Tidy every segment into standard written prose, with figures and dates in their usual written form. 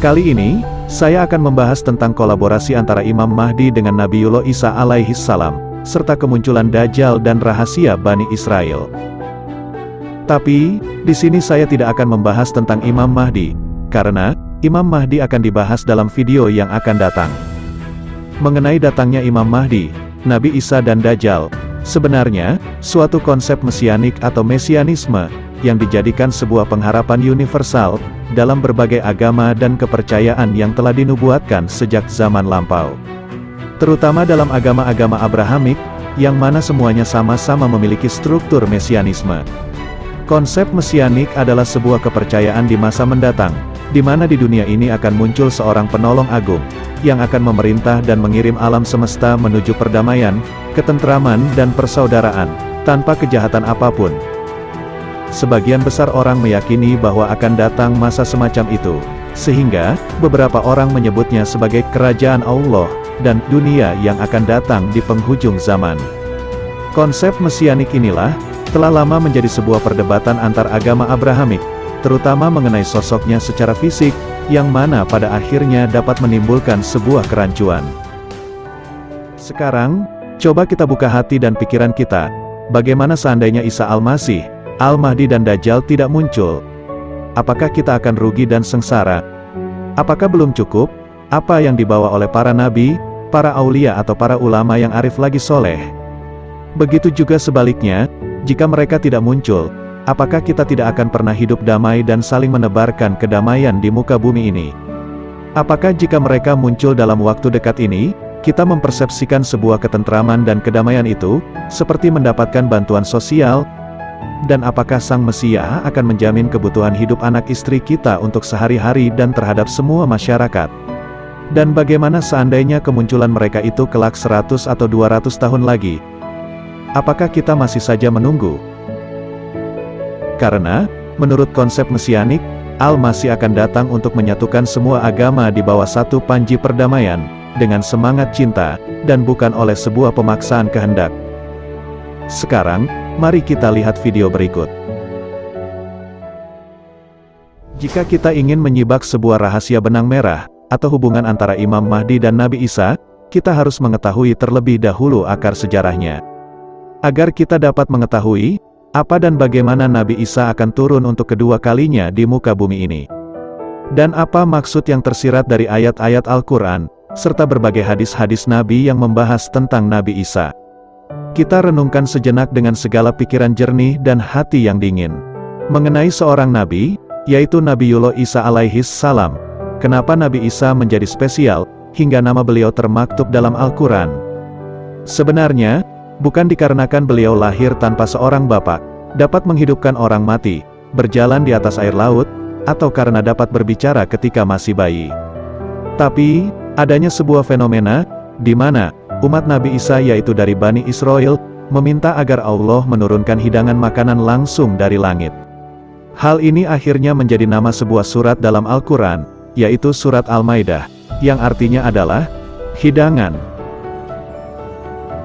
Kali ini, saya akan membahas tentang kolaborasi antara Imam Mahdi dengan Nabiullah Isa alaihissalam, serta kemunculan Dajjal dan rahasia Bani Israel. Tapi, di sini saya tidak akan membahas tentang Imam Mahdi, karena Imam Mahdi akan dibahas dalam video yang akan datang. Mengenai datangnya Imam Mahdi, Nabi Isa dan Dajjal, sebenarnya, suatu konsep mesianik atau mesianisme, yang dijadikan sebuah pengharapan universal, dalam berbagai agama dan kepercayaan yang telah dinubuatkan sejak zaman lampau. Terutama dalam agama-agama Abrahamik, yang mana semuanya sama-sama memiliki struktur mesianisme. Konsep mesianik adalah sebuah kepercayaan di masa mendatang, di mana di dunia ini akan muncul seorang penolong agung, yang akan memerintah dan mengirim alam semesta menuju perdamaian, ketentraman dan persaudaraan, tanpa kejahatan apapun. Sebagian besar orang meyakini bahwa akan datang masa semacam itu, sehingga beberapa orang menyebutnya sebagai kerajaan Allah dan dunia yang akan datang di penghujung zaman. Konsep mesianik inilah telah lama menjadi sebuah perdebatan antar agama Abrahamik, terutama mengenai sosoknya secara fisik, yang mana pada akhirnya dapat menimbulkan sebuah kerancuan. Sekarang, coba kita buka hati dan pikiran kita. Bagaimana seandainya Isa Al-Masih, Al-Mahdi dan Dajjal tidak muncul? Apakah kita akan rugi dan sengsara? Apakah belum cukup apa yang dibawa oleh para nabi, para aulia atau para ulama yang arif lagi soleh? Begitu juga sebaliknya, jika mereka tidak muncul, apakah kita tidak akan pernah hidup damai dan saling menebarkan kedamaian di muka bumi ini? Apakah jika mereka muncul dalam waktu dekat ini, kita mempersepsikan sebuah ketentraman dan kedamaian itu, seperti mendapatkan bantuan sosial? Dan apakah Sang Mesia akan menjamin kebutuhan hidup anak istri kita untuk sehari-hari dan terhadap semua masyarakat? Dan bagaimana seandainya kemunculan mereka itu kelak 100 atau 200 tahun lagi? Apakah kita masih saja menunggu? Karena, menurut konsep mesianik, Al-Masih akan datang untuk menyatukan semua agama di bawah satu panji perdamaian, dengan semangat cinta, dan bukan oleh sebuah pemaksaan kehendak. Sekarang, mari kita lihat video berikut. Jika kita ingin menyibak sebuah rahasia benang merah, atau hubungan antara Imam Mahdi dan Nabi Isa, kita harus mengetahui terlebih dahulu akar sejarahnya. Agar kita dapat mengetahui, apa dan bagaimana Nabi Isa akan turun untuk kedua kalinya di muka bumi ini. Dan apa maksud yang tersirat dari ayat-ayat Al-Quran, serta berbagai hadis-hadis Nabi yang membahas tentang Nabi Isa. Kita renungkan sejenak dengan segala pikiran jernih dan hati yang dingin. Mengenai seorang Nabi, yaitu Nabiullah Isa alaihissalam. Kenapa Nabi Isa menjadi spesial, hingga nama beliau termaktub dalam Al-Quran? Sebenarnya, bukan dikarenakan beliau lahir tanpa seorang bapak, dapat menghidupkan orang mati, berjalan di atas air laut, atau karena dapat berbicara ketika masih bayi. Tapi, adanya sebuah fenomena, di mana umat Nabi Isa yaitu dari Bani Israel, meminta agar Allah menurunkan hidangan makanan langsung dari langit. Hal ini akhirnya menjadi nama sebuah surat dalam Al-Quran, yaitu surat Al-Maidah, yang artinya adalah hidangan.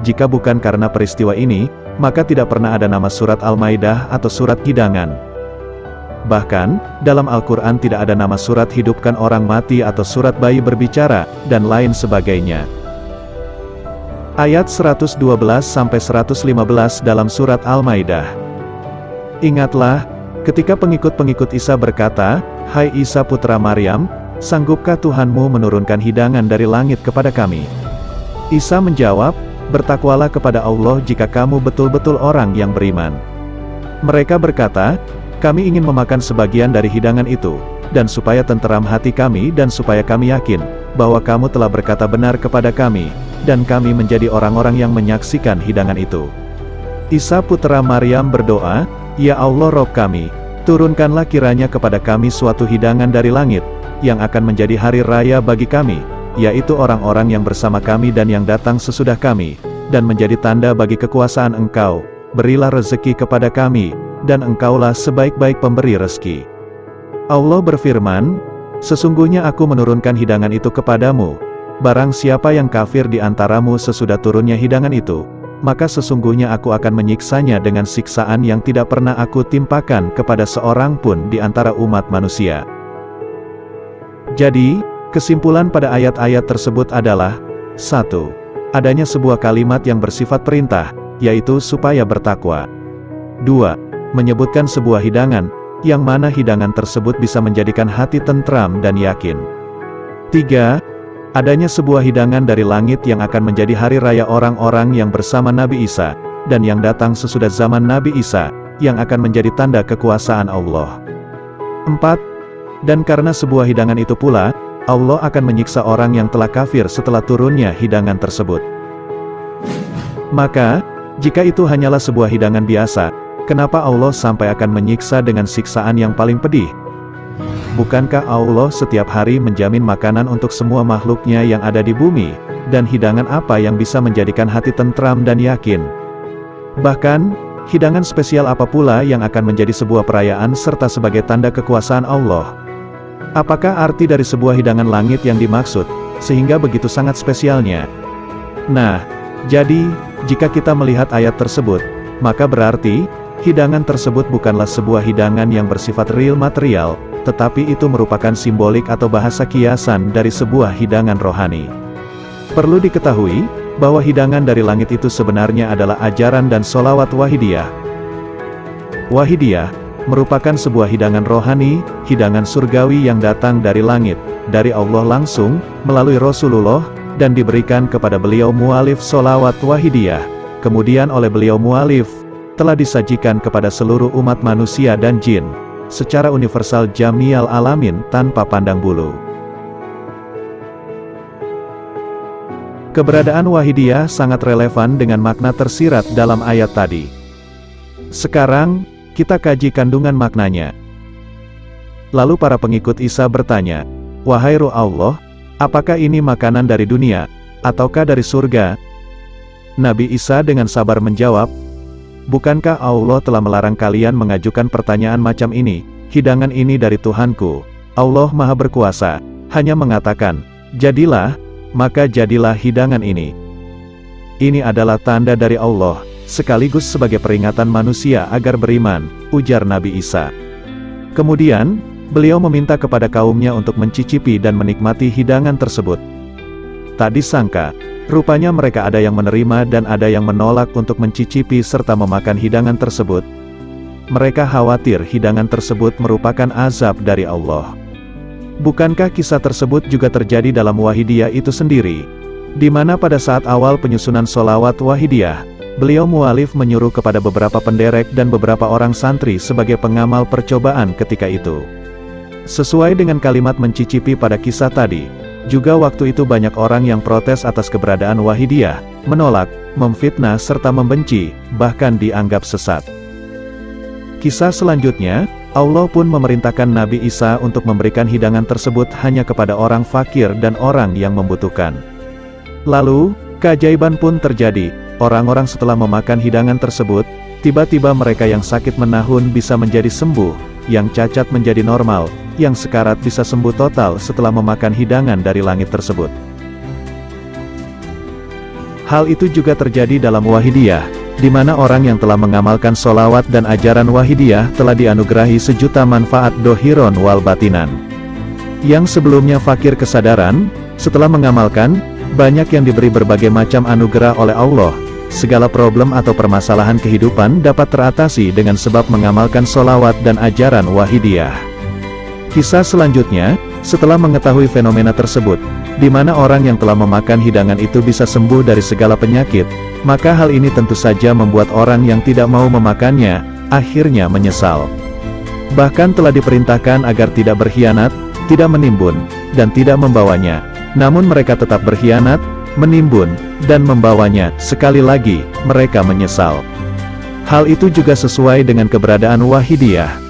Jika bukan karena peristiwa ini, maka tidak pernah ada nama surat Al-Maidah atau surat hidangan. Bahkan, dalam Al-Quran tidak ada nama surat hidupkan orang mati atau surat bayi berbicara, dan lain sebagainya. Ayat 112-115 dalam surat Al-Maidah. Ingatlah, ketika pengikut-pengikut Isa berkata, "Hai Isa putra Maryam, sanggupkah Tuhanmu menurunkan hidangan dari langit kepada kami?" Isa menjawab, "Bertakwalah kepada Allah jika kamu betul-betul orang yang beriman." Mereka berkata, "Kami ingin memakan sebagian dari hidangan itu, dan supaya tenteram hati kami dan supaya kami yakin, bahwa kamu telah berkata benar kepada kami, dan kami menjadi orang-orang yang menyaksikan hidangan itu." Isa putra Maryam berdoa, "Ya Allah Rob kami, turunkanlah kiranya kepada kami suatu hidangan dari langit, yang akan menjadi hari raya bagi kami, yaitu orang-orang yang bersama kami dan yang datang sesudah kami, dan menjadi tanda bagi kekuasaan Engkau, berilah rezeki kepada kami, dan Engkaulah sebaik-baik pemberi rezeki." Allah berfirman, "Sesungguhnya aku menurunkan hidangan itu kepadamu. Barang siapa yang kafir di antaramu sesudah turunnya hidangan itu, maka sesungguhnya aku akan menyiksanya dengan siksaan yang tidak pernah aku timpakan kepada seorang pun di antara umat manusia." Jadi, kesimpulan pada ayat-ayat tersebut adalah 1. Adanya sebuah kalimat yang bersifat perintah, yaitu supaya bertakwa. 2. Menyebutkan sebuah hidangan, yang mana hidangan tersebut bisa menjadikan hati tentram dan yakin. 3. Adanya sebuah hidangan dari langit yang akan menjadi hari raya orang-orang yang bersama Nabi Isa, dan yang datang sesudah zaman Nabi Isa, yang akan menjadi tanda kekuasaan Allah. 4. Dan karena sebuah hidangan itu pula, Allah akan menyiksa orang yang telah kafir setelah turunnya hidangan tersebut. Maka, jika itu hanyalah sebuah hidangan biasa, kenapa Allah sampai akan menyiksa dengan siksaan yang paling pedih? Bukankah Allah setiap hari menjamin makanan untuk semua makhluknya yang ada di bumi, dan hidangan apa yang bisa menjadikan hati tentram dan yakin? Bahkan, hidangan spesial apa pula yang akan menjadi sebuah perayaan serta sebagai tanda kekuasaan Allah? Apakah arti dari sebuah hidangan langit yang dimaksud, sehingga begitu sangat spesialnya? Nah, jadi, jika kita melihat ayat tersebut, maka berarti, hidangan tersebut bukanlah sebuah hidangan yang bersifat real material, tetapi itu merupakan simbolik atau bahasa kiasan dari sebuah hidangan rohani. Perlu diketahui, bahwa hidangan dari langit itu sebenarnya adalah ajaran dan sholawat wahidiyah. Wahidiyah, merupakan sebuah hidangan rohani, hidangan surgawi yang datang dari langit, dari Allah langsung, melalui Rasulullah, dan diberikan kepada beliau mualif sholawat wahidiyah. Kemudian oleh beliau mualif, telah disajikan kepada seluruh umat manusia dan jin, secara universal jami'al alamin tanpa pandang bulu. Keberadaan wahidiyah sangat relevan dengan makna tersirat dalam ayat tadi. Sekarang, kita kaji kandungan maknanya. Lalu para pengikut Isa bertanya, "Wahai Ruh Allah, apakah ini makanan dari dunia, ataukah dari surga?" Nabi Isa dengan sabar menjawab, "Bukankah Allah telah melarang kalian mengajukan pertanyaan macam ini? Hidangan ini dari Tuhanku, Allah Maha Berkuasa, hanya mengatakan, jadilah, maka jadilah hidangan ini. Ini adalah tanda dari Allah, sekaligus sebagai peringatan manusia agar beriman," ujar Nabi Isa. Kemudian, beliau meminta kepada kaumnya untuk mencicipi dan menikmati hidangan tersebut. Tak disangka, rupanya mereka ada yang menerima dan ada yang menolak untuk mencicipi serta memakan hidangan tersebut. Mereka khawatir hidangan tersebut merupakan azab dari Allah. Bukankah kisah tersebut juga terjadi dalam wahidiyah itu sendiri? Di mana pada saat awal penyusunan sholawat wahidiyah, beliau mualif menyuruh kepada beberapa penderek dan beberapa orang santri sebagai pengamal percobaan ketika itu. Sesuai dengan kalimat mencicipi pada kisah tadi, juga waktu itu banyak orang yang protes atas keberadaan wahidiyah, menolak, memfitnah serta membenci, bahkan dianggap sesat. Kisah selanjutnya, Allah pun memerintahkan Nabi Isa untuk memberikan hidangan tersebut hanya kepada orang fakir dan orang yang membutuhkan. Lalu, keajaiban pun terjadi, orang-orang setelah memakan hidangan tersebut, tiba-tiba mereka yang sakit menahun bisa menjadi sembuh, yang cacat menjadi normal, yang sekarat bisa sembuh total setelah memakan hidangan dari langit tersebut. Hal itu juga terjadi dalam wahidiyah, di mana orang yang telah mengamalkan sholawat dan ajaran wahidiyah telah dianugerahi sejuta manfaat dohiron wal batinan. Yang sebelumnya fakir kesadaran, setelah mengamalkan, banyak yang diberi berbagai macam anugerah oleh Allah. Segala problem atau permasalahan kehidupan dapat teratasi dengan sebab mengamalkan sholawat dan ajaran wahidiyah. Kisah selanjutnya, setelah mengetahui fenomena tersebut, di mana orang yang telah memakan hidangan itu bisa sembuh dari segala penyakit, maka hal ini tentu saja membuat orang yang tidak mau memakannya, akhirnya menyesal. Bahkan telah diperintahkan agar tidak berkhianat, tidak menimbun, dan tidak membawanya. Namun mereka tetap berkhianat, menimbun, dan membawanya. Sekali lagi, mereka menyesal. Hal itu juga sesuai dengan keberadaan wahidiyah.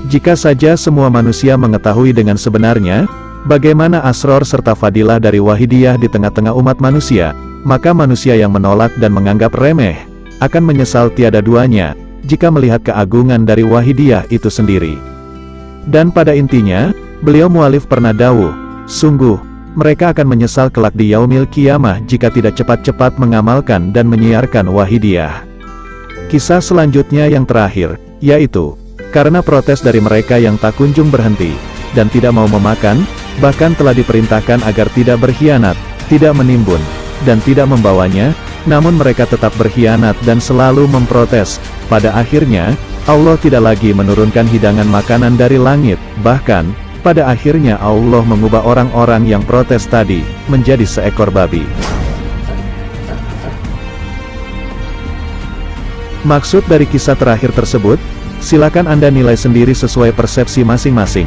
Jika saja semua manusia mengetahui dengan sebenarnya, bagaimana asror serta fadilah dari wahidiyah di tengah-tengah umat manusia, maka manusia yang menolak dan menganggap remeh, akan menyesal tiada duanya, jika melihat keagungan dari wahidiyah itu sendiri. Dan pada intinya, beliau mualif pernah dawuh, sungguh, mereka akan menyesal kelak di yaumil kiamah jika tidak cepat-cepat mengamalkan dan menyiarkan wahidiyah. Kisah selanjutnya yang terakhir, yaitu, karena protes dari mereka yang tak kunjung berhenti, dan tidak mau memakan, bahkan telah diperintahkan agar tidak berkhianat, tidak menimbun, dan tidak membawanya, namun mereka tetap berkhianat dan selalu memprotes. Pada akhirnya, Allah tidak lagi menurunkan hidangan makanan dari langit, bahkan, pada akhirnya Allah mengubah orang-orang yang protes tadi, menjadi seekor babi. Maksud dari kisah terakhir tersebut, silakan Anda nilai sendiri sesuai persepsi masing-masing.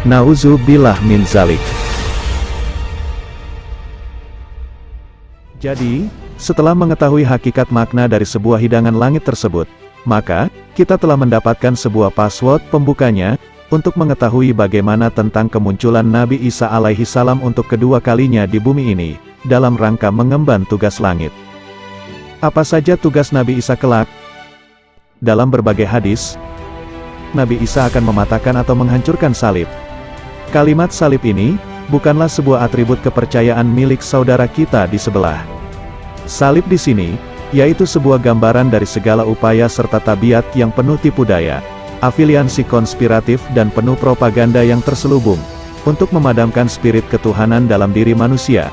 Nauzubillah min zalik. Jadi, setelah mengetahui hakikat makna dari sebuah hidangan langit tersebut, maka, kita telah mendapatkan sebuah password pembukanya, untuk mengetahui bagaimana tentang kemunculan Nabi Isa alaihi salam untuk kedua kalinya di bumi ini, dalam rangka mengemban tugas langit. Apa saja tugas Nabi Isa kelak? Dalam berbagai hadis, Nabi Isa akan mematahkan atau menghancurkan salib. Kalimat salib ini, bukanlah sebuah atribut kepercayaan milik saudara kita di sebelah. Salib di sini, yaitu sebuah gambaran dari segala upaya serta tabiat yang penuh tipu daya, afiliasi konspiratif dan penuh propaganda yang terselubung, untuk memadamkan spirit ketuhanan dalam diri manusia,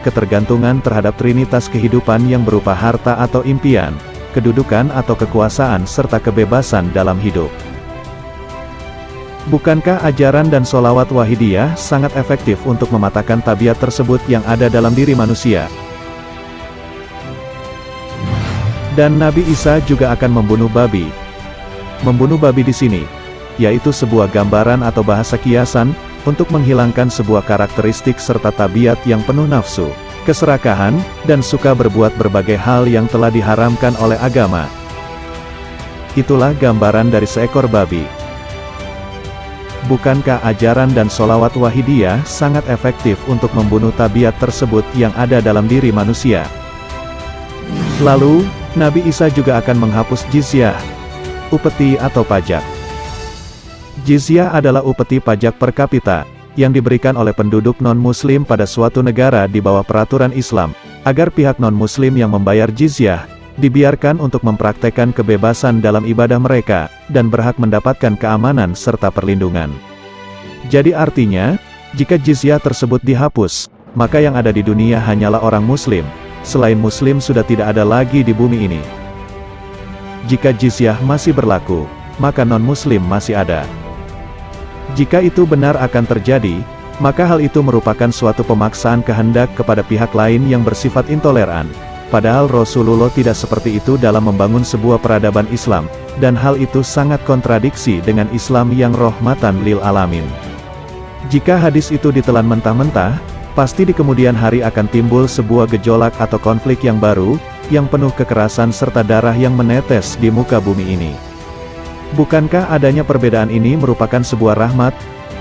ketergantungan terhadap trinitas kehidupan yang berupa harta atau impian, kedudukan atau kekuasaan serta kebebasan dalam hidup. Bukankah ajaran dan sholawat wahidiyah sangat efektif untuk mematahkan tabiat tersebut yang ada dalam diri manusia? Dan Nabi Isa juga akan membunuh babi. Membunuh babi di sini, yaitu sebuah gambaran atau bahasa kiasan, untuk menghilangkan sebuah karakteristik serta tabiat yang penuh nafsu, keserakahan, dan suka berbuat berbagai hal yang telah diharamkan oleh agama. Itulah gambaran dari seekor babi. Bukankah ajaran dan sholawat wahidiyah sangat efektif untuk membunuh tabiat tersebut yang ada dalam diri manusia? Lalu, Nabi Isa juga akan menghapus jizyah, upeti atau pajak. Jizyah adalah upeti pajak per kapita, yang diberikan oleh penduduk non-muslim pada suatu negara di bawah peraturan Islam, agar pihak non-muslim yang membayar jizyah, dibiarkan untuk mempraktekkan kebebasan dalam ibadah mereka, dan berhak mendapatkan keamanan serta perlindungan. Jadi artinya, jika jizyah tersebut dihapus, maka yang ada di dunia hanyalah orang muslim, selain muslim sudah tidak ada lagi di bumi ini. Jika jizyah masih berlaku, maka non-muslim masih ada. Jika itu benar akan terjadi, maka hal itu merupakan suatu pemaksaan kehendak kepada pihak lain yang bersifat intoleran. Padahal Rasulullah tidak seperti itu dalam membangun sebuah peradaban Islam, dan hal itu sangat kontradiksi dengan Islam yang rahmatan lil alamin. Jika hadis itu ditelan mentah-mentah, pasti di kemudian hari akan timbul sebuah gejolak atau konflik yang baru, yang penuh kekerasan serta darah yang menetes di muka bumi ini. Bukankah adanya perbedaan ini merupakan sebuah rahmat?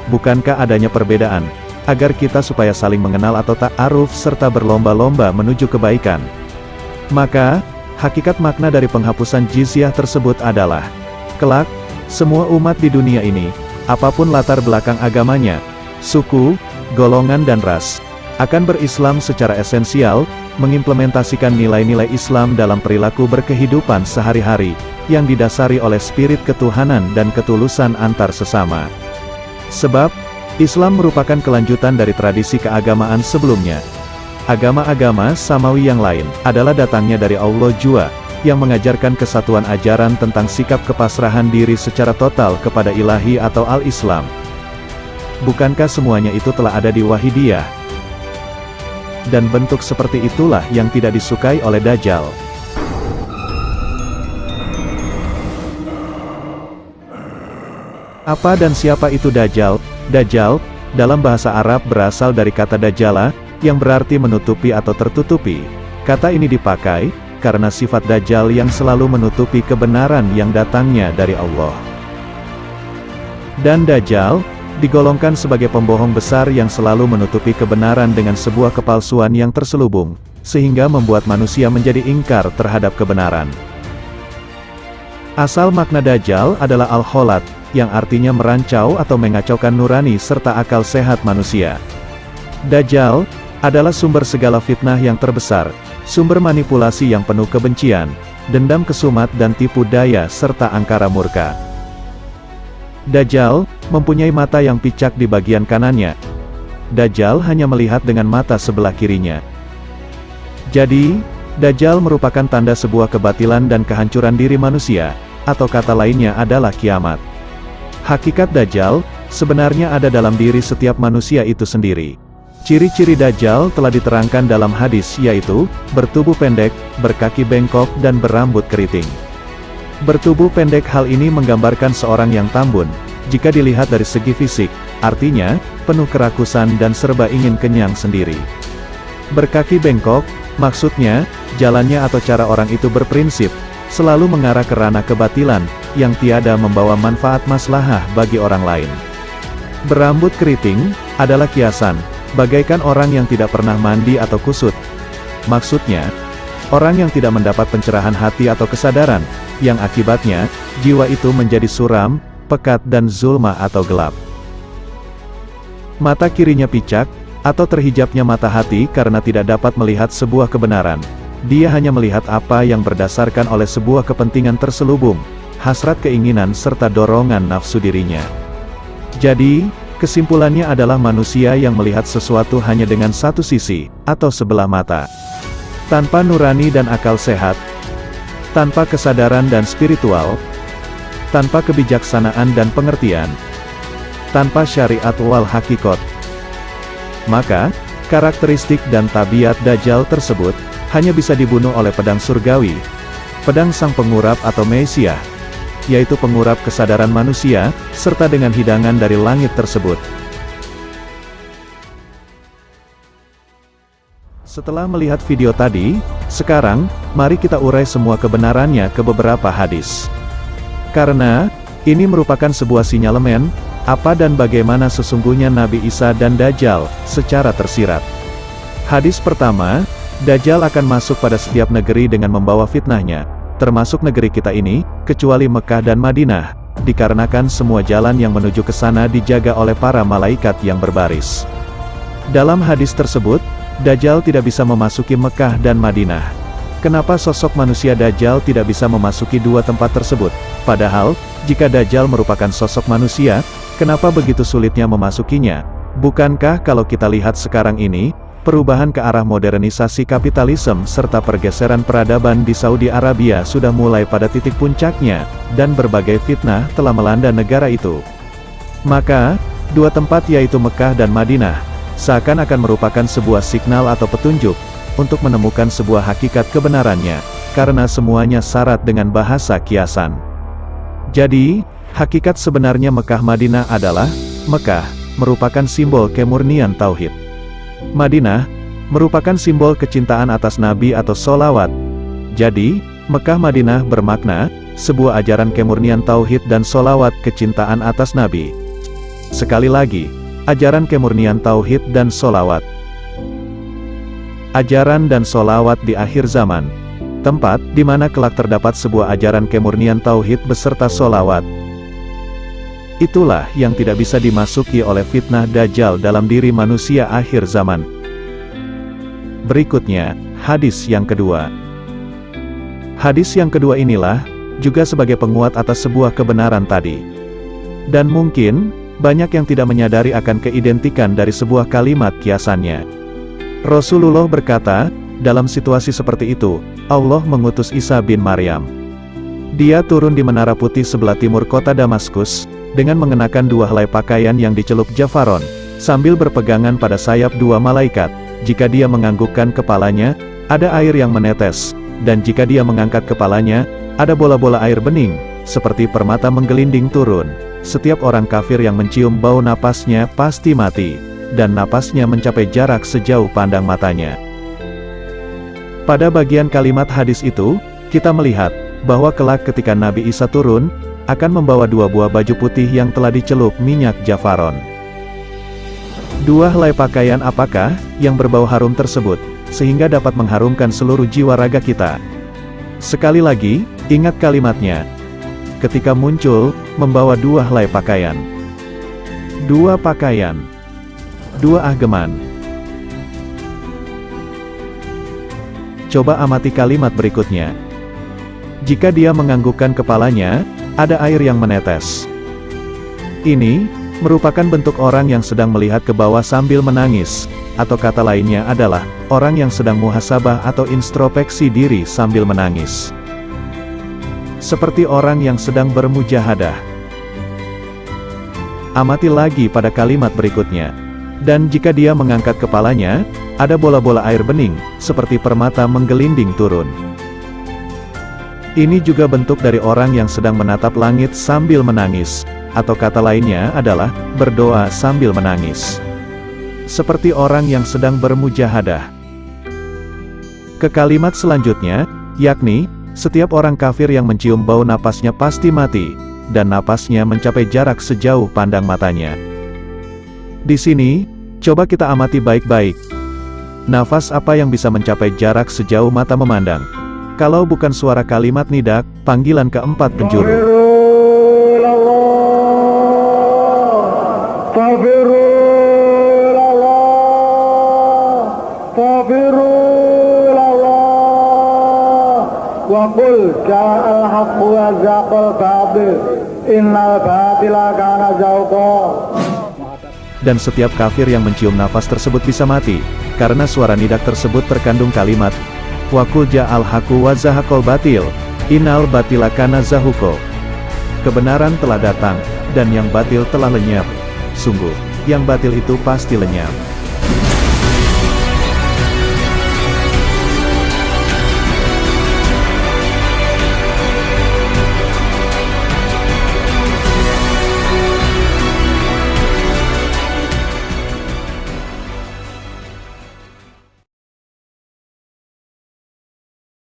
Bukankah adanya perbedaan, agar kita supaya saling mengenal atau ta'aruf serta berlomba-lomba menuju kebaikan? Maka, hakikat makna dari penghapusan jizyah tersebut adalah, kelak, semua umat di dunia ini, apapun latar belakang agamanya, suku, golongan dan ras, akan berislam secara esensial, mengimplementasikan nilai-nilai Islam dalam perilaku berkehidupan sehari-hari, yang didasari oleh spirit ketuhanan dan ketulusan antar sesama. Sebab, Islam merupakan kelanjutan dari tradisi keagamaan sebelumnya. Agama-agama samawi yang lain, adalah datangnya dari Allah jua, yang mengajarkan kesatuan ajaran tentang sikap kepasrahan diri secara total kepada ilahi atau al-Islam. Bukankah semuanya itu telah ada di Wahidiyah? Dan bentuk seperti itulah yang tidak disukai oleh Dajjal. Apa dan siapa itu Dajjal? Dajjal, dalam bahasa Arab berasal dari kata Dajjala, yang berarti menutupi atau tertutupi. Kata ini dipakai, karena sifat Dajjal yang selalu menutupi kebenaran yang datangnya dari Allah. Dan Dajjal, digolongkan sebagai pembohong besar yang selalu menutupi kebenaran dengan sebuah kepalsuan yang terselubung, sehingga membuat manusia menjadi ingkar terhadap kebenaran. Asal makna Dajjal adalah al-kholat, yang artinya merancau atau mengacaukan nurani serta akal sehat manusia. Dajjal adalah sumber segala fitnah yang terbesar, sumber manipulasi yang penuh kebencian, dendam kesumat dan tipu daya serta angkara murka. Dajjal mempunyai mata yang picak di bagian kanannya, Dajjal hanya melihat dengan mata sebelah kirinya. Jadi, Dajjal merupakan tanda sebuah kebatilan dan kehancuran diri manusia, atau kata lainnya adalah kiamat. Hakikat Dajjal sebenarnya ada dalam diri setiap manusia itu sendiri. Ciri-ciri Dajjal telah diterangkan dalam hadis, yaitu bertubuh pendek, berkaki bengkok, dan berambut keriting. Bertubuh pendek, hal ini menggambarkan seorang yang tambun, jika dilihat dari segi fisik, artinya penuh kerakusan dan serba ingin kenyang sendiri. Berkaki bengkok, maksudnya jalannya atau cara orang itu berprinsip selalu mengarah ke ranah kebatilan yang tiada membawa manfaat maslahah bagi orang lain. Berambut keriting adalah kiasan, bagaikan orang yang tidak pernah mandi atau kusut. Maksudnya, orang yang tidak mendapat pencerahan hati atau kesadaran, yang akibatnya, jiwa itu menjadi suram, pekat dan zulmah atau gelap. Mata kirinya picak, atau terhijabnya mata hati karena tidak dapat melihat sebuah kebenaran. Dia hanya melihat apa yang berdasarkan oleh sebuah kepentingan terselubung, hasrat keinginan serta dorongan nafsu dirinya. Jadi, kesimpulannya adalah manusia yang melihat sesuatu hanya dengan satu sisi, atau sebelah mata. Tanpa nurani dan akal sehat, tanpa kesadaran dan spiritual, tanpa kebijaksanaan dan pengertian, tanpa syariat wal hakikat. Maka, karakteristik dan tabiat Dajjal tersebut hanya bisa dibunuh oleh pedang surgawi, pedang sang pengurap atau Mesiah, yaitu pengurap kesadaran manusia, serta dengan hidangan dari langit tersebut. Setelah melihat video tadi, sekarang, mari kita urai semua kebenarannya ke beberapa hadis. Karena, ini merupakan sebuah sinyalemen, apa dan bagaimana sesungguhnya Nabi Isa dan Dajjal, secara tersirat. Hadis pertama, Dajjal akan masuk pada setiap negeri dengan membawa fitnahnya, termasuk negeri kita ini, kecuali Mekah dan Madinah, dikarenakan semua jalan yang menuju ke sana dijaga oleh para malaikat yang berbaris. Dalam hadis tersebut, Dajjal tidak bisa memasuki Mekah dan Madinah. Kenapa sosok manusia Dajjal tidak bisa memasuki dua tempat tersebut? Padahal, jika Dajjal merupakan sosok manusia, kenapa begitu sulitnya memasukinya? Bukankah kalau kita lihat sekarang ini, perubahan ke arah modernisasi kapitalisme serta pergeseran peradaban di Saudi Arabia sudah mulai pada titik puncaknya, dan berbagai fitnah telah melanda negara itu. Maka, dua tempat yaitu Mekah dan Madinah, seakan-akan merupakan sebuah signal atau petunjuk, untuk menemukan sebuah hakikat kebenarannya, karena semuanya syarat dengan bahasa kiasan. Jadi, hakikat sebenarnya Mekah Madinah adalah, Mekah, merupakan simbol kemurnian tauhid. Madinah, merupakan simbol kecintaan atas Nabi atau sholawat. Jadi, Mekah Madinah bermakna, sebuah ajaran kemurnian tauhid dan sholawat kecintaan atas Nabi. Sekali lagi, ajaran kemurnian tauhid dan sholawat. Ajaran dan sholawat di akhir zaman. Tempat, di mana kelak terdapat sebuah ajaran kemurnian tauhid beserta sholawat. Itulah yang tidak bisa dimasuki oleh fitnah Dajjal dalam diri manusia akhir zaman. Berikutnya, hadis yang kedua. Hadis yang kedua inilah, juga sebagai penguat atas sebuah kebenaran tadi. Dan mungkin, banyak yang tidak menyadari akan keidentikan dari sebuah kalimat kiasannya. Rasulullah berkata, dalam situasi seperti itu, Allah mengutus Isa bin Maryam. Dia turun di Menara Putih sebelah timur kota Damaskus, dengan mengenakan dua helai pakaian yang dicelup jafaron, sambil berpegangan pada sayap dua malaikat. Jika dia menganggukkan kepalanya, ada air yang menetes, dan jika dia mengangkat kepalanya, ada bola-bola air bening, seperti permata menggelinding turun. Setiap orang kafir yang mencium bau napasnya pasti mati, dan napasnya mencapai jarak sejauh pandang matanya. Pada bagian kalimat hadis itu, kita melihat, bahwa kelak ketika Nabi Isa turun, akan membawa dua buah baju putih yang telah dicelup minyak jafaron. Dua helai pakaian apakah, yang berbau harum tersebut, sehingga dapat mengharumkan seluruh jiwa raga kita? Sekali lagi, ingat kalimatnya. Ketika muncul, membawa dua helai pakaian. Dua pakaian. Dua ahgeman. Coba amati kalimat berikutnya. Jika dia menganggukkan kepalanya, ada air yang menetes. Ini, merupakan bentuk orang yang sedang melihat ke bawah sambil menangis, atau kata lainnya adalah, orang yang sedang muhasabah atau introspeksi diri sambil menangis. Seperti orang yang sedang bermujahadah. Amati lagi pada kalimat berikutnya. Dan jika dia mengangkat kepalanya, ada bola-bola air bening, seperti permata menggelinding turun. Ini juga bentuk dari orang yang sedang menatap langit sambil menangis, atau kata lainnya adalah, berdoa sambil menangis. Seperti orang yang sedang bermujahadah. Ke kalimat selanjutnya, yakni, setiap orang kafir yang mencium bau napasnya pasti mati, dan napasnya mencapai jarak sejauh pandang matanya. Di sini, coba kita amati baik-baik. Nafas apa yang bisa mencapai jarak sejauh mata memandang? Kalau bukan suara kalimat nidak, panggilan keempat penjuru. Wa qul ja'al haqqu wa zaqal batil innal batila kana zahuqa. Dan setiap kafir yang mencium nafas tersebut bisa mati, karena suara nidak tersebut terkandung kalimat, wa qul ja'al haqqu wa zaqal batil innal batila kana zahuqa. Kebenaran telah datang, dan yang batil telah lenyap. Sungguh, yang batil itu pasti lenyap.